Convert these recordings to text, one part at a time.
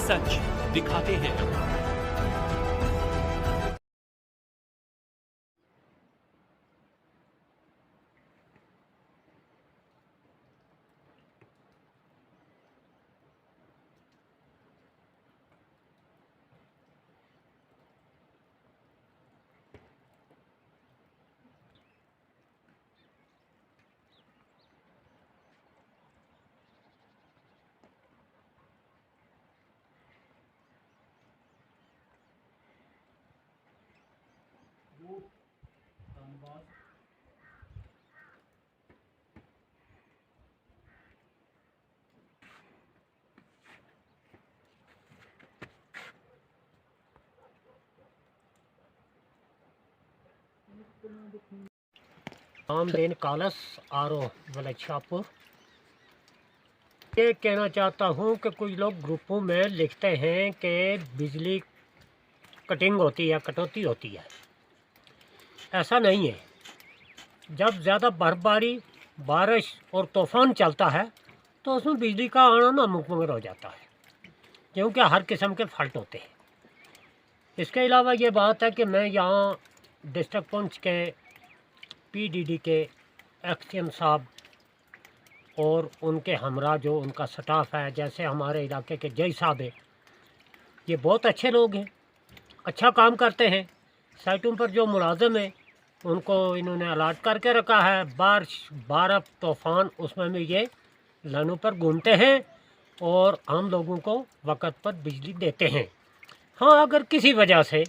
सच दिखाते हैं। रामदेन कालस आरो विलेज शाहपुर। ये कहना चाहता हूँ कि कुछ लोग ग्रुपों में लिखते हैं कि बिजली कटिंग होती है, कटौती होती है। ऐसा नहीं है। जब ज़्यादा बर्फबारी, बारिश और तूफ़ान चलता है तो उसमें बिजली का आना नामुमकिन हो जाता है, क्योंकि हर किस्म के फॉल्ट होते हैं। इसके अलावा ये बात है कि मैं यहाँ डिस्ट्रिक्ट पुंछ के पीडीडी के एक्सएम साहब और उनके हमरा जो उनका स्टाफ है, जैसे हमारे इलाके के जय साहब है, ये बहुत अच्छे लोग हैं, अच्छा काम करते हैं। साइटों पर जो मुलाजिम है उनको इन्होंने अलर्ट करके रखा है। बारिश, बर्फ़, तूफ़ान, उसमें भी ये लाइनों पर घूमते हैं और आम लोगों को वक़्त पर बिजली देते हैं। हाँ, अगर किसी वजह से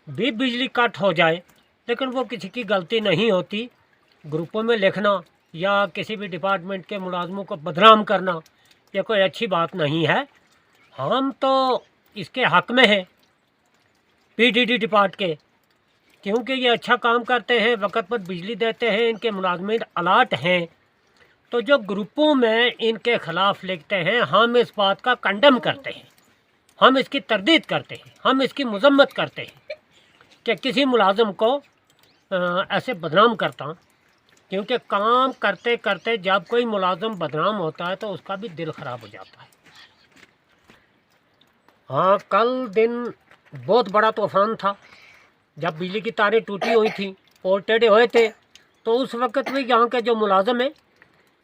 भी बिजली कट हो जाए, लेकिन वो किसी की गलती नहीं होती, ग्रुपों में लिखना या किसी भी डिपार्टमेंट के मुलाजमों को बदनाम करना ये कोई अच्छी बात नहीं है। हम तो इसके हक़ में हैं पीडीडी डिपार्ट के, क्योंकि ये अच्छा काम करते हैं, वक़्त पर बिजली देते हैं, इनके मुलाजमीन अलर्ट हैं। तो जो ग्रुपों में इनके ख़िलाफ़ लिखते हैं, हम इस बात का कंडेम करते हैं, हम इसकी तरदीद करते हैं, हम इसकी मज़म्मत करते हैं कि किसी मुलाजिम को ऐसे बदनाम करता, क्योंकि काम करते करते जब कोई मुलाजिम बदनाम होता है तो उसका भी दिल ख़राब हो जाता है। हाँ, कल दिन बहुत बड़ा तूफ़ान था, जब बिजली की तारें टूटी हुई थी, पोल टेढ़े हुए थे, तो उस वक़्त भी यहाँ के जो मुलाजिम हैं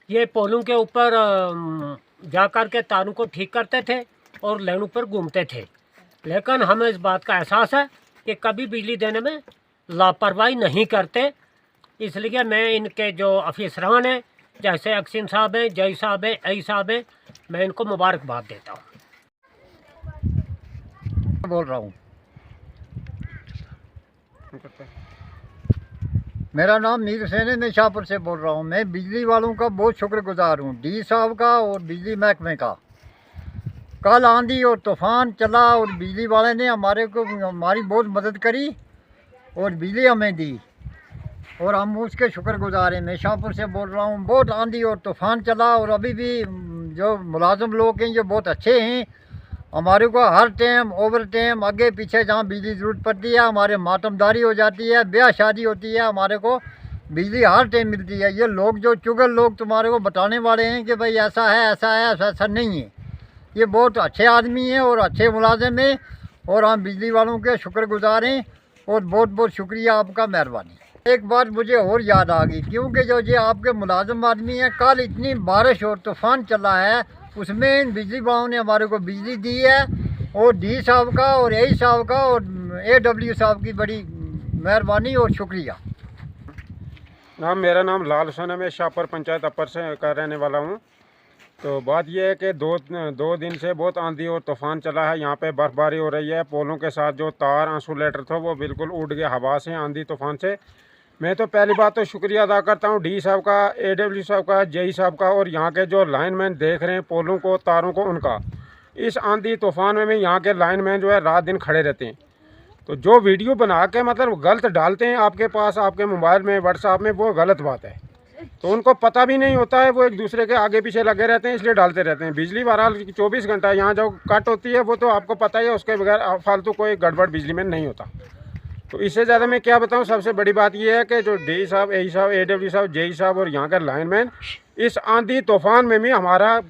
ये पोलों के ऊपर जा कर के तारों को ठीक करते थे और लाइनों पर घूमते थे। लेकिन हमें इस बात का एहसास है कि कभी बिजली देने में लापरवाही नहीं करते। इसलिए मैं इनके जो अफसरान हैं, जैसे एक्सिम साहब हैं, जय साहब हैं, आई साहब हैं, मैं इनको मुबारकबाद देता हूँ। बोल रहा हूँ, मेरा नाम मीर हुसैन है, मैं शाहपुर से बोल रहा हूँ। मैं बिजली वालों का बहुत शुक्रगुजार हूँ, डी साहब का और बिजली महकमे का। कल आंधी और तूफ़ान चला और बिजली वाले ने हमारी बहुत मदद करी और बिजली हमें दी और हम उसके शुक्रगुजार हैं। मैं शाहपुर से बोल रहा हूँ। बहुत आंधी और तूफ़ान चला और अभी भी जो मुलाजिम लोग हैं जो बहुत अच्छे हैं, हमारे को हर टाइम ओवर टाइम आगे पीछे जहाँ बिजली ज़रूरत पड़ती है, हमारे मातमदारी हो जाती है, ब्याह शादी होती है, हमारे को बिजली हर टाइम मिलती है। ये लोग जो चुगल लोग तुम्हारे को बताने वाले हैं कि भाई ऐसा है ऐसा है, ऐसा नहीं है। ये बहुत अच्छे आदमी हैं और अच्छे मुलाजिम हैं और हम बिजली वालों के शुक्रगुजार हैं और बहुत बहुत शुक्रिया आपका, मेहरबानी। एक बात मुझे और याद आ गई, क्योंकि जो ये आपके मुलाजिम आदमी हैं, कल इतनी बारिश और तूफ़ान चला है, उसमें इन बिजली वालों ने हमारे को बिजली दी है और डी साहब का और ए साहब का और AW साहब की बड़ी मेहरबानी और शुक्रिया। मेरा नाम लाल हुसैन है, मैं शाहपुर पंचायत अपर से का रहने वाला हूँ। तो बात यह है कि दो दिन से बहुत आंधी और तूफ़ान चला है, यहाँ पे बर्फ़बारी हो रही है। पोलों के साथ जो तार इंसुलेटर था वो बिल्कुल उड़ गया हवा से, आंधी तूफ़ान से। मैं तो पहली बात तो शुक्रिया अदा करता हूँ डी साहब का, AW साहब का, जई साहब का और यहाँ के जो लाइनमैन देख रहे हैं पोलों को, तारों को, उनका। इस आंधी तूफ़ान में यहाँ के लाइनमैन जो है रात दिन खड़े रहते हैं। तो जो वीडियो बना के मतलब गलत डालते हैं आपके पास, आपके मोबाइल में, व्हाट्सएप में, वो गलत बात है। तो उनको पता भी नहीं होता है, वो एक दूसरे के आगे पीछे लगे रहते हैं, इसलिए डालते रहते हैं। बिजली बहरहाल 24 घंटा यहाँ जो कट होती है वो तो आपको पता ही है, उसके बगैर फालतू कोई गड़बड़ बिजली में नहीं होता। तो इससे ज़्यादा मैं क्या बताऊँ। सबसे बड़ी बात यह है कि जो डी साहब, ए साहब, AW साहब, जई साहब और यहाँ का लाइनमैन इस आंधी तूफ़ान में भी हमारा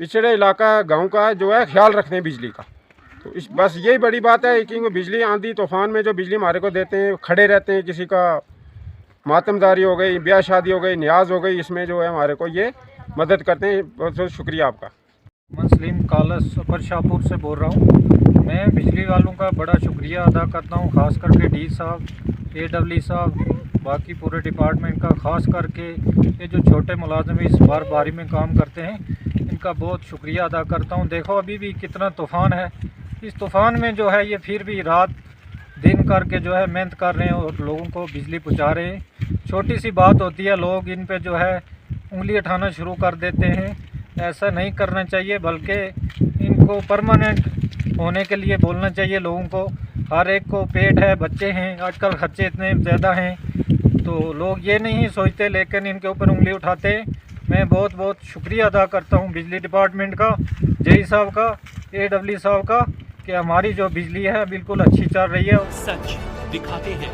पिछड़े इलाका गांव का जो है ख्याल रखते हैं बिजली का। तो इस बस यही बड़ी बात है कि वो बिजली आंधी तूफान में जो बिजली हमारे को देते हैं, खड़े रहते हैं, किसी का मातमदारी हो गई, ब्याह शादी हो गई, न्याज हो गई, इसमें जो है हमारे को ये मदद करते हैं। बहुत बहुत शुक्रिया आपका। मुस्लिम कालस सुपर शाहपुर से बोल रहा हूँ। मैं बिजली वालों का बड़ा शुक्रिया अदा करता हूँ, ख़ास करके डी साहब, AW साहब, बाकी पूरे डिपार्टमेंट का, ख़ास करके ये जो छोटे मुलाजिम इस बर्फबारी में काम करते हैं, इनका बहुत शुक्रिया अदा करता हूँ। देखो अभी भी कितना तूफ़ान है, इस तूफ़ान में जो है ये फिर भी रात दिन करके जो है मेहनत कर रहे हैं और लोगों को बिजली पहुँचा रहे हैं। छोटी सी बात होती है, लोग इन पे जो है उंगली उठाना शुरू कर देते हैं। ऐसा नहीं करना चाहिए, बल्कि इनको परमानेंट होने के लिए बोलना चाहिए लोगों को। हर एक को पेट है, बच्चे हैं, आजकल खर्चे इतने ज़्यादा हैं, तो लोग ये नहीं सोचते लेकिन इनके ऊपर उंगली उठाते हैं। मैं बहुत बहुत शुक्रिया अदा करता हूँ बिजली डिपार्टमेंट का, JE साहब का, AW साहब का, कि हमारी जो बिजली है बिल्कुल अच्छी चल रही है। सच दिखाते हैं।